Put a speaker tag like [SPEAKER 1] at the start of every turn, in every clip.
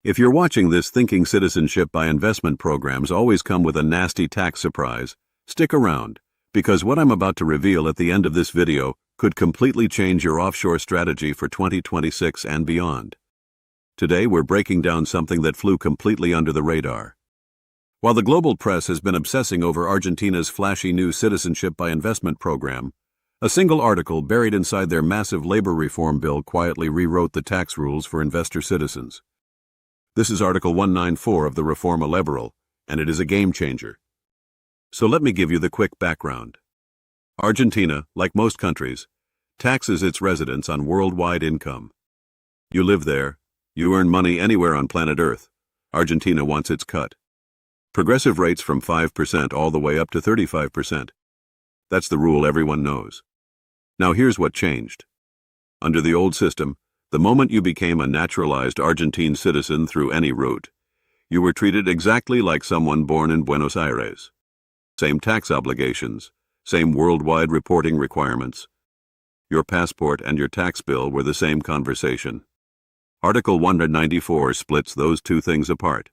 [SPEAKER 1] If you're watching this thinking citizenship by investment programs always come with a nasty tax surprise, stick around, because what I'm about to reveal at the end of this video could completely change your offshore strategy for 2026 and beyond. Today we're breaking down something that flew completely under the radar. While the global press has been obsessing over Argentina's flashy new citizenship by investment program, a single article buried inside their massive labor reform bill quietly rewrote the tax rules for investor citizens. This is Article 194 of the reforma laboral, and it is a game changer. So let me give you the quick background. Argentina, like most countries, taxes its residents on worldwide income. You live there, you earn money anywhere on planet Earth. Argentina wants its cut. Progressive rates from 5% all the way up to 35%. That's the rule everyone knows. Now here's what changed. Under the old system, the moment you became a naturalized Argentine citizen through any route, you were treated exactly like someone born in Buenos Aires. Same tax obligations, same worldwide reporting requirements. Your passport and your tax bill were the same conversation. Article 194 splits those two things apart.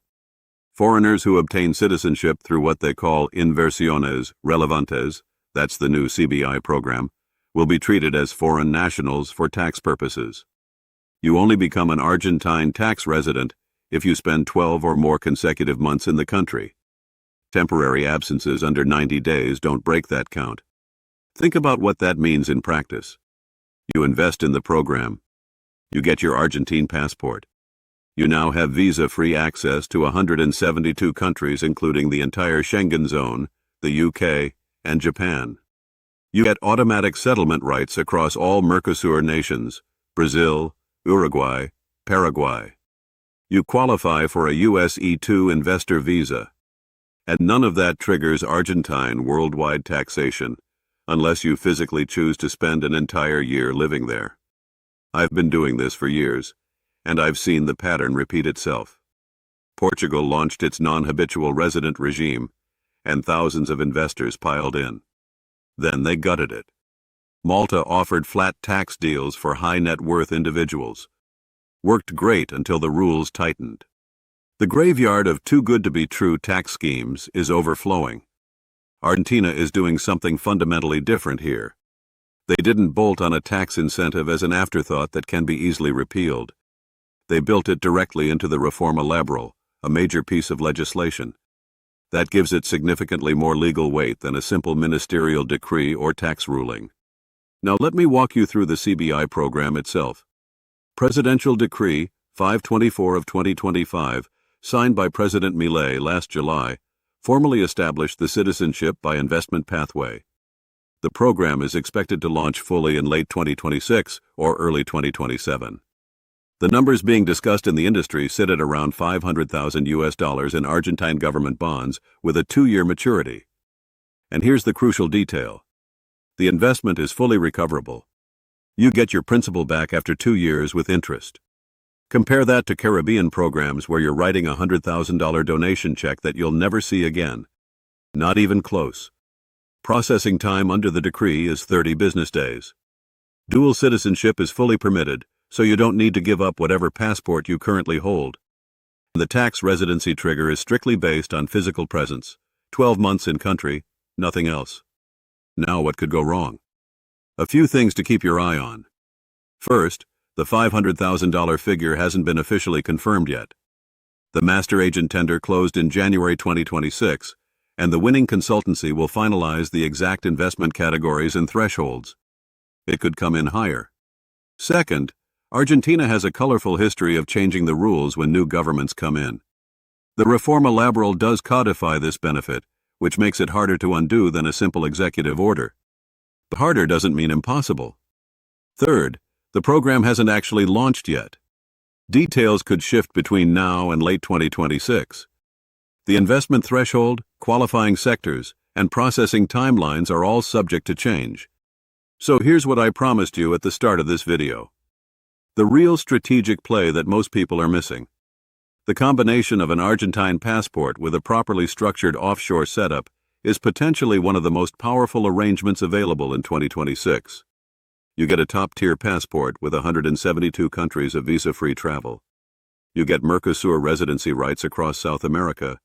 [SPEAKER 1] Foreigners who obtain citizenship through what they call inversiones relevantes, that's the new CBI program, will be treated as foreign nationals for tax purposes. You only become an Argentine tax resident if you spend 12 or more consecutive months in the country. Temporary absences under 90 days don't break that count. Think about what that means in practice. You invest in the program. You get your Argentine passport. You now have visa-free access to 172 countries including the entire Schengen zone, the UK, and Japan. You get automatic settlement rights across all Mercosur nations, Brazil, Uruguay, Paraguay. You qualify for a US E2 investor visa. And none of that triggers Argentine worldwide taxation, unless you physically choose to spend an entire year living there. I've been doing this for years, and I've seen the pattern repeat itself. Portugal launched its non-habitual resident regime, and thousands of investors piled in. Then they gutted it. Malta offered flat tax deals for high net worth individuals. Worked great until the rules tightened. The graveyard of too good to be true tax schemes is overflowing. Argentina is doing something fundamentally different here. They didn't bolt on a tax incentive as an afterthought that can be easily repealed. They built it directly into the reforma laboral, a major piece of legislation. That gives it significantly more legal weight than a simple ministerial decree or tax ruling. Now let me walk you through the CBI program itself. Presidential Decree 524 of 2025, signed by President Milei last July, formally established the citizenship by investment pathway. The program is expected to launch fully in late 2026 or early 2027. The numbers being discussed in the industry sit at around $500,000 in Argentine government bonds with a 2-year maturity. And here's the crucial detail. The investment is fully recoverable. You get your principal back after 2 years with interest. Compare that to Caribbean programs where you're writing a $100,000 donation check that you'll never see again. Not even close. Processing time under the decree is 30 business days. Dual citizenship is fully permitted, so you don't need to give up whatever passport you currently hold. The tax residency trigger is strictly based on physical presence, 12 months in country, nothing else. Now what could go wrong? A few things to keep your eye on. First, the $500,000 figure hasn't been officially confirmed yet. The master agent tender closed in January 2026, and the winning consultancy will finalize the exact investment categories and thresholds. It could come in higher. Second, Argentina has a colorful history of changing the rules when new governments come in. The reforma laboral does codify this benefit, which makes it harder to undo than a simple executive order. But harder doesn't mean impossible. Third, the program hasn't actually launched yet. Details could shift between now and late 2026. The investment threshold, qualifying sectors, and processing timelines are all subject to change. So here's what I promised you at the start of this video. The real strategic play that most people are missing. The combination of an Argentine passport with a properly structured offshore setup is potentially one of the most powerful arrangements available in 2026. You get a top-tier passport with 172 countries of visa-free travel. You get Mercosur residency rights across South America.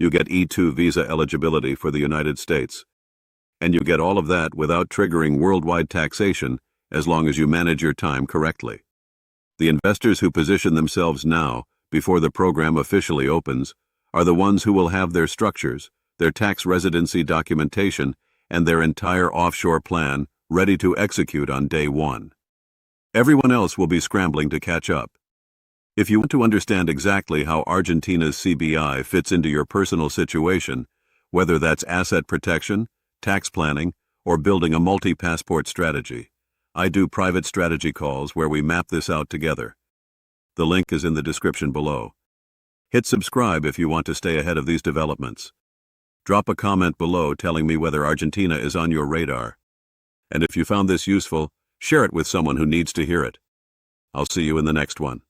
[SPEAKER 1] You get E2 visa eligibility for the United States. And you get all of that without triggering worldwide taxation as long as you manage your time correctly. The investors who position themselves now, before the program officially opens, are the ones who will have their structures, their tax residency documentation, and their entire offshore plan ready to execute on day one. Everyone else will be scrambling to catch up. If you want to understand exactly how Argentina's CBI fits into your personal situation, whether that's asset protection, tax planning, or building a multi-passport strategy, I do private strategy calls where we map this out together. The link is in the description below. Hit subscribe if you want to stay ahead of these developments. Drop a comment below telling me whether Argentina is on your radar. And if you found this useful, share it with someone who needs to hear it. I'll see you in the next one.